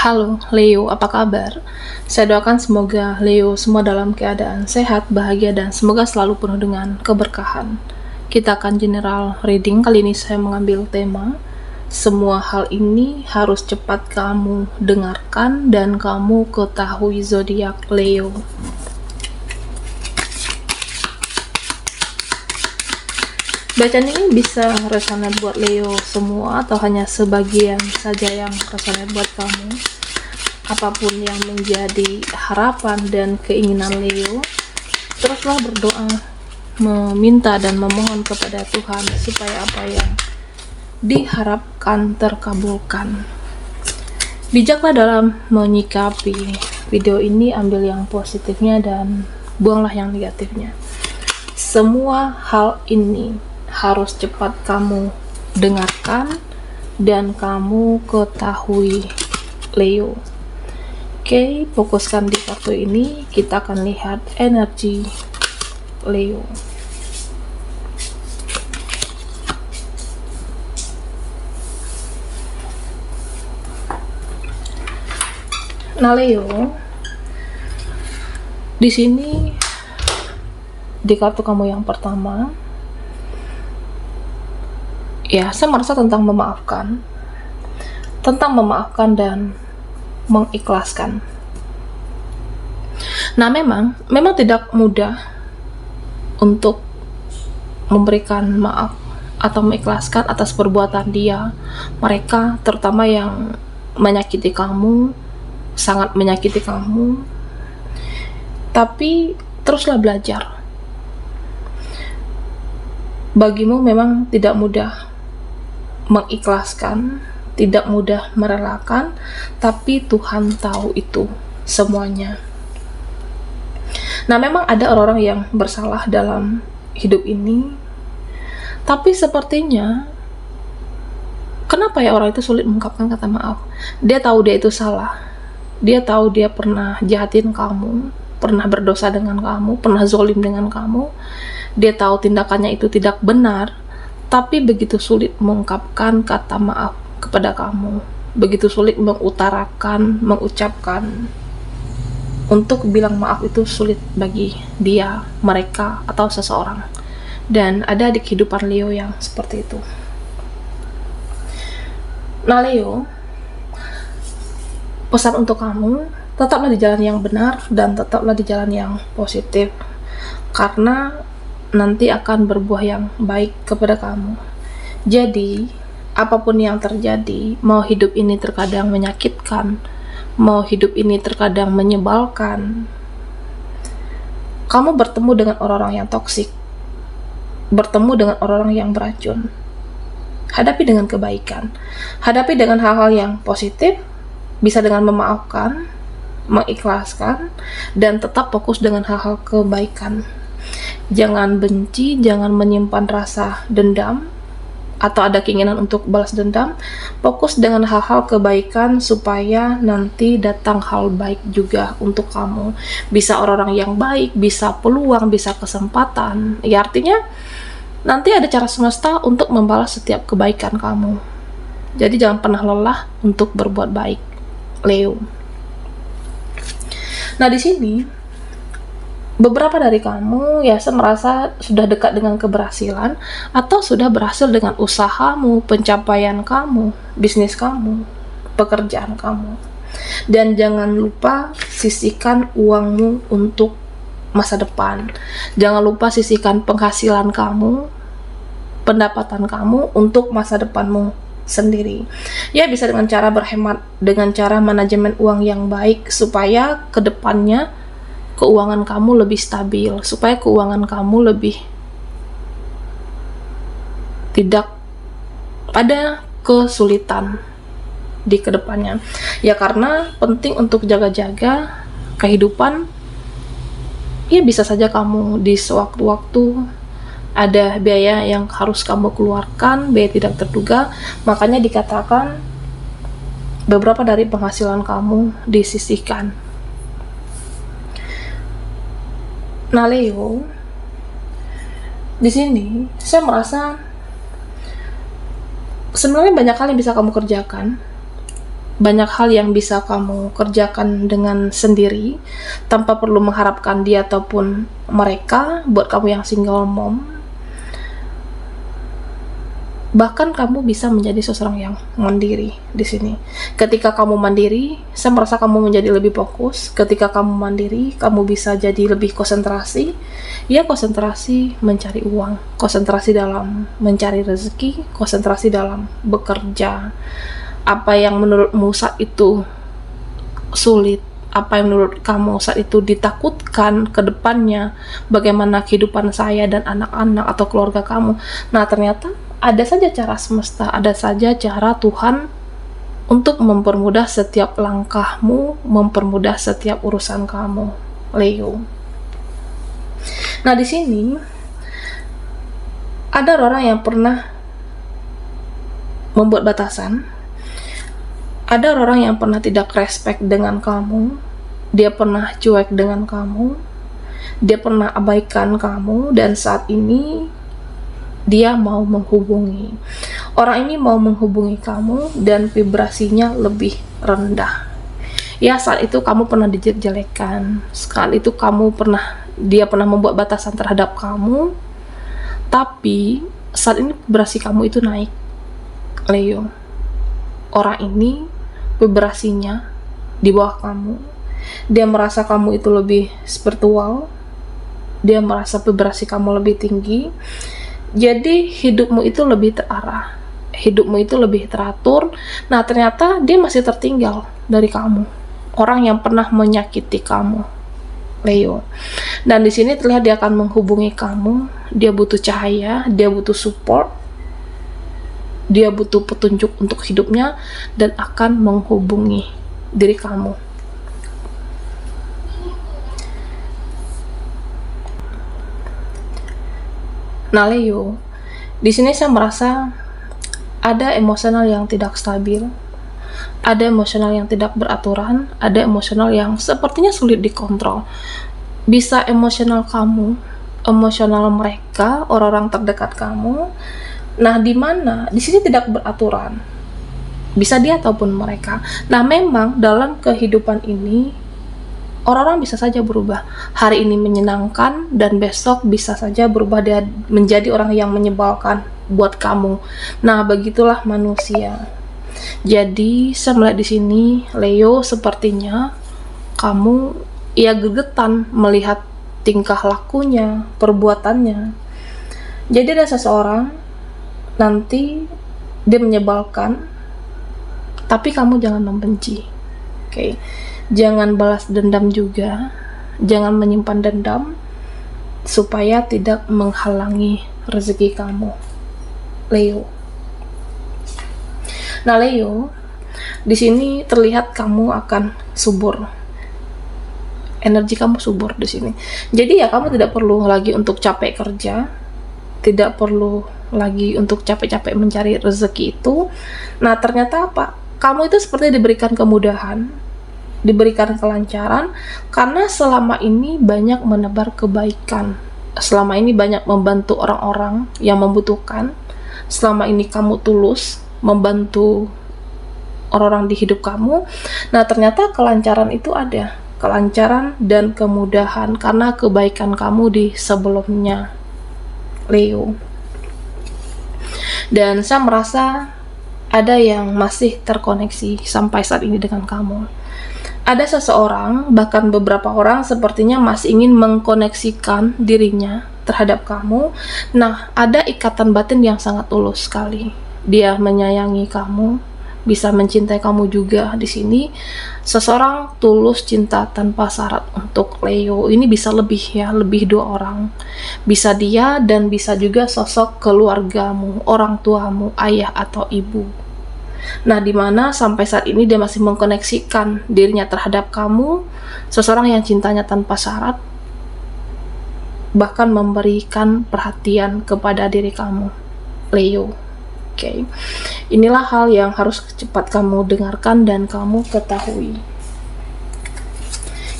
Halo Leo, apa kabar? Saya doakan semoga Leo semua dalam keadaan sehat, bahagia, dan semoga selalu penuh dengan keberkahan. Kita akan general reading. Kali ini saya mengambil tema semua hal ini harus cepat kamu dengarkan dan kamu ketahui zodiak Leo. Bacaan ini bisa resonate buat Leo semua atau hanya sebagian saja yang resonate buat kamu. Apapun yang menjadi harapan dan keinginan Leo, teruslah berdoa, meminta dan memohon kepada Tuhan supaya apa yang diharapkan terkabulkan. Bijaklah dalam menyikapi video ini, ambil yang positifnya dan buanglah yang negatifnya. Semua hal ini harus cepat kamu dengarkan dan kamu ketahui Leo. Oke, fokuskan di kartu ini. Kita akan lihat energi Leo. Nah, Leo, di sini di kartu kamu yang pertama, ya, saya merasa tentang memaafkan dan mengikhlaskan. Nah, memang tidak mudah untuk memberikan maaf atau mengikhlaskan atas perbuatan mereka, terutama yang menyakiti kamu, sangat menyakiti kamu. Tapi teruslah belajar. Bagimu memang tidak mudah mengikhlaskan, tidak mudah merelakan, tapi Tuhan tahu itu semuanya. Nah, memang ada orang-orang yang bersalah dalam hidup ini, tapi sepertinya kenapa ya orang itu sulit mengungkapkan kata maaf? Dia tahu dia itu salah, dia tahu dia pernah jahatin kamu, pernah berdosa dengan kamu, pernah zolim dengan kamu, dia tahu tindakannya itu tidak benar, tapi begitu sulit mengungkapkan kata maaf kepada kamu, begitu sulit mengutarakan, mengucapkan. Untuk bilang maaf itu sulit bagi dia, mereka, atau seseorang. Dan ada di kehidupan Leo yang seperti itu. Nah, Leo, pesan untuk kamu, tetaplah di jalan yang benar dan tetaplah di jalan yang positif, karena nanti akan berbuah yang baik kepada kamu. Jadi, apapun yang terjadi, mau hidup ini terkadang menyakitkan, mau hidup ini terkadang menyebalkan, kamu bertemu dengan orang-orang yang toksik, bertemu dengan orang-orang yang beracun, hadapi dengan kebaikan, hadapi dengan hal-hal yang positif, bisa dengan memaafkan, mengikhlaskan, dan tetap fokus dengan hal-hal kebaikan. Jangan benci, jangan menyimpan rasa dendam atau ada keinginan untuk balas dendam. Fokus dengan hal-hal kebaikan supaya nanti datang hal baik juga untuk kamu. Bisa orang-orang yang baik, bisa peluang, bisa kesempatan. Ya, artinya nanti ada cara semesta untuk membalas setiap kebaikan kamu. Jadi jangan pernah lelah untuk berbuat baik, Leo. Nah, di sini beberapa dari kamu ya, saya merasa sudah dekat dengan keberhasilan atau sudah berhasil dengan usahamu, pencapaian kamu, bisnis kamu, pekerjaan kamu. Dan jangan lupa sisihkan uangmu untuk masa depan. Jangan lupa sisihkan penghasilan kamu, pendapatan kamu untuk masa depanmu sendiri. Ya, bisa dengan cara berhemat, dengan cara manajemen uang yang baik supaya kedepannya keuangan kamu lebih stabil, supaya keuangan kamu lebih tidak ada kesulitan di kedepannya. Ya, karena penting untuk jaga-jaga kehidupan. Ya, bisa saja kamu di sewaktu-waktu ada biaya yang harus kamu keluarkan, biaya tidak terduga, makanya dikatakan beberapa dari penghasilan kamu disisihkan. Nah, Leo, di sini saya merasa sebenarnya banyak hal yang bisa kamu kerjakan, banyak hal yang bisa kamu kerjakan dengan sendiri tanpa perlu mengharapkan dia ataupun mereka. Buat kamu yang single mom, bahkan kamu bisa menjadi seseorang yang mandiri di sini. Ketika kamu mandiri, saya merasa kamu menjadi lebih fokus. Ketika kamu mandiri, kamu bisa jadi lebih konsentrasi. Ya, konsentrasi mencari uang, konsentrasi dalam mencari rezeki, konsentrasi dalam bekerja. Apa yang menurutmu saat itu sulit, apa yang menurut kamu saat itu ditakutkan ke depannya, bagaimana kehidupan saya dan anak-anak atau keluarga kamu. Nah, ternyata ada saja cara semesta, ada saja cara Tuhan untuk mempermudah setiap langkahmu, mempermudah setiap urusan kamu, Leo. Nah, di sini ada orang yang pernah membuat batasan. Ada orang yang pernah tidak respect dengan kamu, dia pernah cuek dengan kamu, dia pernah abaikan kamu, dan saat ini dia mau menghubungi. Orang ini mau menghubungi kamu dan vibrasinya lebih rendah. Ya, saat itu kamu pernah dijelek-jelekan, sekali itu dia pernah membuat batasan terhadap kamu, tapi saat ini vibrasi kamu itu naik, Leo. Orang ini vibrasinya di bawah kamu. Dia merasa kamu itu lebih spiritual. Dia merasa vibrasi kamu lebih tinggi. Jadi hidupmu itu lebih terarah. Hidupmu itu lebih teratur. Nah, ternyata dia masih tertinggal dari kamu. Orang yang pernah menyakiti kamu, Leo. Dan di sini terlihat dia akan menghubungi kamu. Dia butuh cahaya, dia butuh support, dia butuh petunjuk untuk hidupnya, dan akan menghubungi diri kamu. Nah, Leo, di sini saya merasa ada emosional yang tidak stabil, ada emosional yang tidak beraturan, ada emosional yang sepertinya sulit dikontrol. Bisa emosional kamu, emosional mereka, orang-orang terdekat kamu. Nah, di mana di sini tidak beraturan, bisa dia ataupun mereka. Nah, memang dalam kehidupan ini orang-orang bisa saja berubah. Hari ini menyenangkan dan besok bisa saja berubah dia menjadi orang yang menyebalkan buat kamu. Nah, begitulah manusia. Jadi saya melihat di sini, Leo, sepertinya kamu gegetan melihat tingkah lakunya, perbuatannya. Jadi ada seseorang nanti dia menyebalkan, tapi kamu jangan membenci. Oke. Jangan balas dendam juga, jangan menyimpan dendam supaya tidak menghalangi rezeki kamu, Leo. Nah, Leo, di sini terlihat kamu akan subur. Energi kamu subur di sini. Jadi ya, kamu tidak perlu lagi untuk capek kerja, tidak perlu lagi untuk capek-capek mencari rezeki itu. Nah, ternyata apa? Kamu itu seperti diberikan kemudahan, diberikan kelancaran, karena selama ini banyak menebar kebaikan, selama ini banyak membantu orang-orang yang membutuhkan, selama ini kamu tulus membantu orang-orang di hidup kamu. Nah, ternyata kelancaran itu ada, kelancaran dan kemudahan karena kebaikan kamu di sebelumnya, Leo. Dan saya merasa ada yang masih terkoneksi sampai saat ini dengan kamu. Ada seseorang, bahkan beberapa orang sepertinya masih ingin mengkoneksikan dirinya terhadap kamu. Nah, ada ikatan batin yang sangat tulus sekali. Dia menyayangi kamu, bisa mencintai kamu juga di sini. Seseorang tulus cinta tanpa syarat untuk Leo. Ini bisa lebih ya, lebih dua orang. Bisa dia dan bisa juga sosok keluargamu, orang tuamu, ayah atau ibu. Nah, dimana sampai saat ini dia masih mengkoneksikan dirinya terhadap kamu, seseorang yang cintanya tanpa syarat, bahkan memberikan perhatian kepada diri kamu, Leo. Oke. Inilah hal yang harus cepat kamu dengarkan dan kamu ketahui.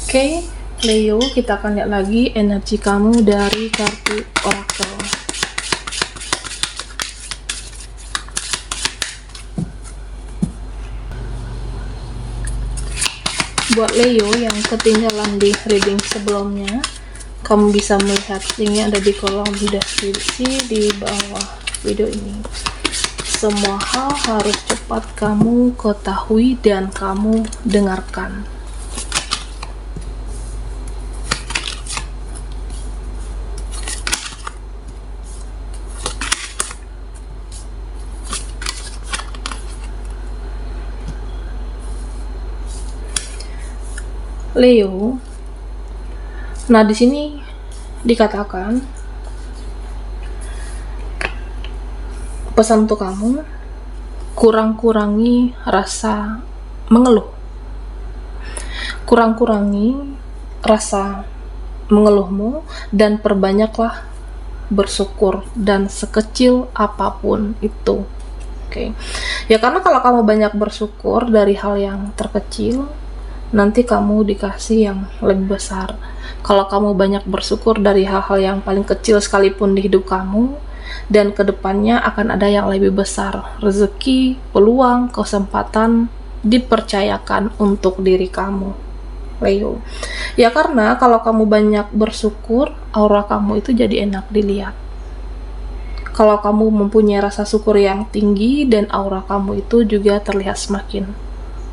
Oke, Leo, kita akan lihat lagi energi kamu dari kartu Oracle. Buat Leo yang ketinggalan di reading sebelumnya, kamu bisa melihat linknya ada di kolom deskripsi di bawah video ini. Semua hal harus cepat kamu ketahui dan kamu dengarkan. Leo. Nah, di sini dikatakan pesan untuk kamu, kurang-kurangi rasa mengeluh. Kurang-kurangi rasa mengeluhmu dan perbanyaklah bersyukur dan sekecil apapun itu. Oke. Ya, karena kalau kamu banyak bersyukur dari hal yang terkecil, nanti kamu dikasih yang lebih besar. Kalau kamu banyak bersyukur dari hal-hal yang paling kecil sekalipun di hidup kamu, dan kedepannya akan ada yang lebih besar. Rezeki, peluang, kesempatan dipercayakan untuk diri kamu, Leo. Ya, karena kalau kamu banyak bersyukur, aura kamu itu jadi enak dilihat. Kalau kamu mempunyai rasa syukur yang tinggi, dan aura kamu itu juga terlihat semakin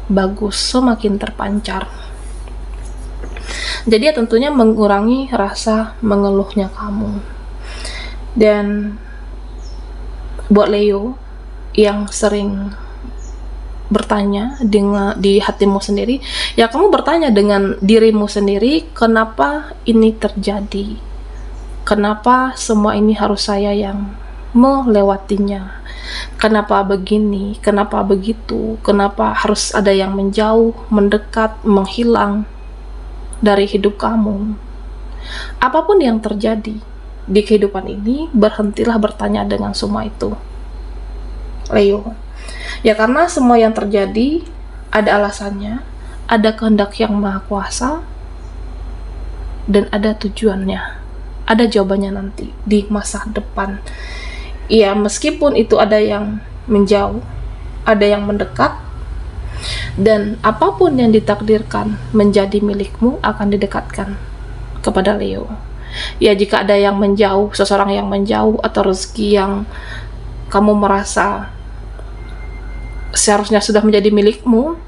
bagus, semakin terpancar. Jadi ya tentunya mengurangi rasa mengeluhnya kamu. Dan buat Leo yang sering bertanya di hatimu sendiri, ya kamu bertanya dengan dirimu sendiri, kenapa ini terjadi? Kenapa semua ini harus saya yang melewatinya? Kenapa begini? Kenapa begitu? Kenapa harus ada yang menjauh, mendekat, menghilang dari hidup kamu? Apapun yang terjadi di kehidupan ini, berhentilah bertanya dengan semua itu, Leo. Ya, karena semua yang terjadi ada alasannya, ada kehendak yang maha kuasa, dan ada tujuannya, ada jawabannya nanti di masa depan. Ya, meskipun itu ada yang menjauh, ada yang mendekat, dan apapun yang ditakdirkan menjadi milikmu akan didekatkan kepada Leo. Ya, jika ada yang menjauh, seseorang yang menjauh, atau rezeki yang kamu merasa seharusnya sudah menjadi milikmu,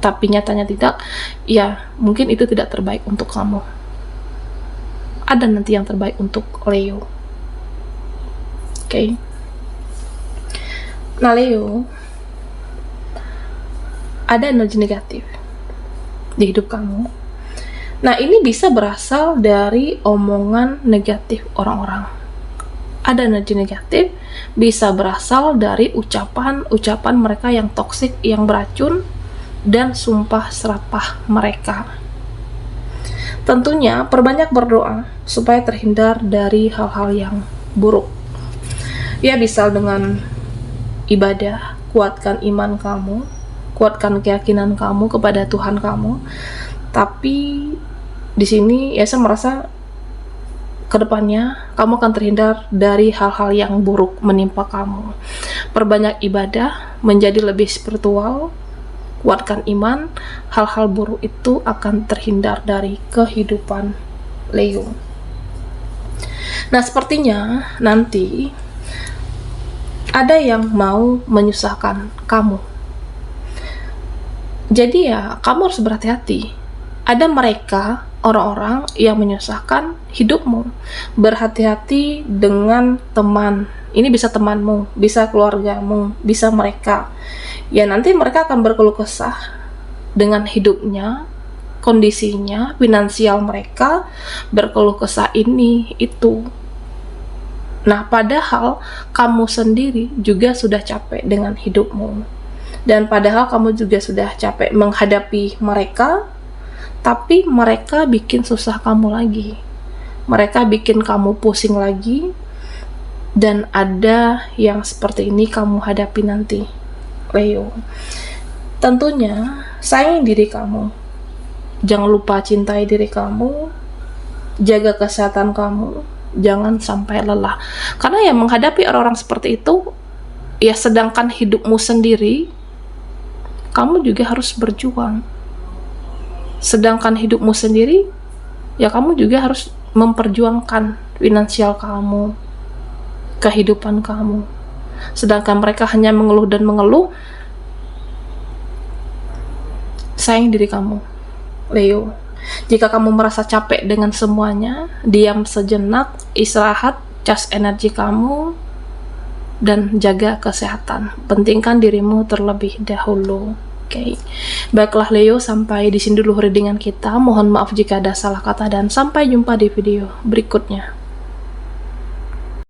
tapi nyatanya tidak, ya mungkin itu tidak terbaik untuk kamu. Ada nanti yang terbaik untuk Leo. Oke. Nah, Leo, ada energi negatif di hidup kamu. Nah, ini bisa berasal dari omongan negatif orang-orang. Ada energi negatif bisa berasal dari ucapan-ucapan mereka yang toksik, yang beracun, dan sumpah serapah mereka. Tentunya perbanyak berdoa supaya terhindar dari hal-hal yang buruk. Ya, bisa dengan ibadah, kuatkan iman kamu, kuatkan keyakinan kamu kepada Tuhan kamu. Tapi di sini ya saya merasa kedepannya kamu akan terhindar dari hal-hal yang buruk menimpa kamu. Perbanyak ibadah, menjadi lebih spiritual, kuatkan iman, hal-hal buruk itu akan terhindar dari kehidupan Leo. Nah, sepertinya nanti ada yang mau menyusahkan kamu. Jadi ya, kamu harus berhati-hati. Ada mereka, orang-orang yang menyusahkan hidupmu. Berhati-hati dengan teman. Ini bisa temanmu, bisa keluargamu, bisa mereka. Ya, nanti mereka akan berkeluh kesah dengan hidupnya, kondisinya, finansial mereka, berkeluh kesah ini, itu. Nah, padahal kamu sendiri juga sudah capek dengan hidupmu. Dan padahal kamu juga sudah capek menghadapi mereka, tapi mereka bikin susah kamu lagi. Mereka bikin kamu pusing lagi, dan ada yang seperti ini kamu hadapi nanti, Leo. Tentunya, sayangi diri kamu. Jangan lupa cintai diri kamu, jaga kesehatan kamu, jangan sampai lelah. Karena yang menghadapi orang-orang seperti itu, ya sedangkan hidupmu sendiri, kamu juga harus berjuang. Sedangkan hidupmu sendiri, ya kamu juga harus memperjuangkan finansial kamu, kehidupan kamu. Sedangkan mereka hanya mengeluh dan mengeluh. Sayang diri kamu, Leo. Jika kamu merasa capek dengan semuanya, diam sejenak, istirahat, cas energi kamu, dan jaga kesehatan. Pentingkan dirimu terlebih dahulu. Oke. Baiklah Leo, sampai di sini dulu readingan kita. Mohon maaf jika ada salah kata dan sampai jumpa di video berikutnya.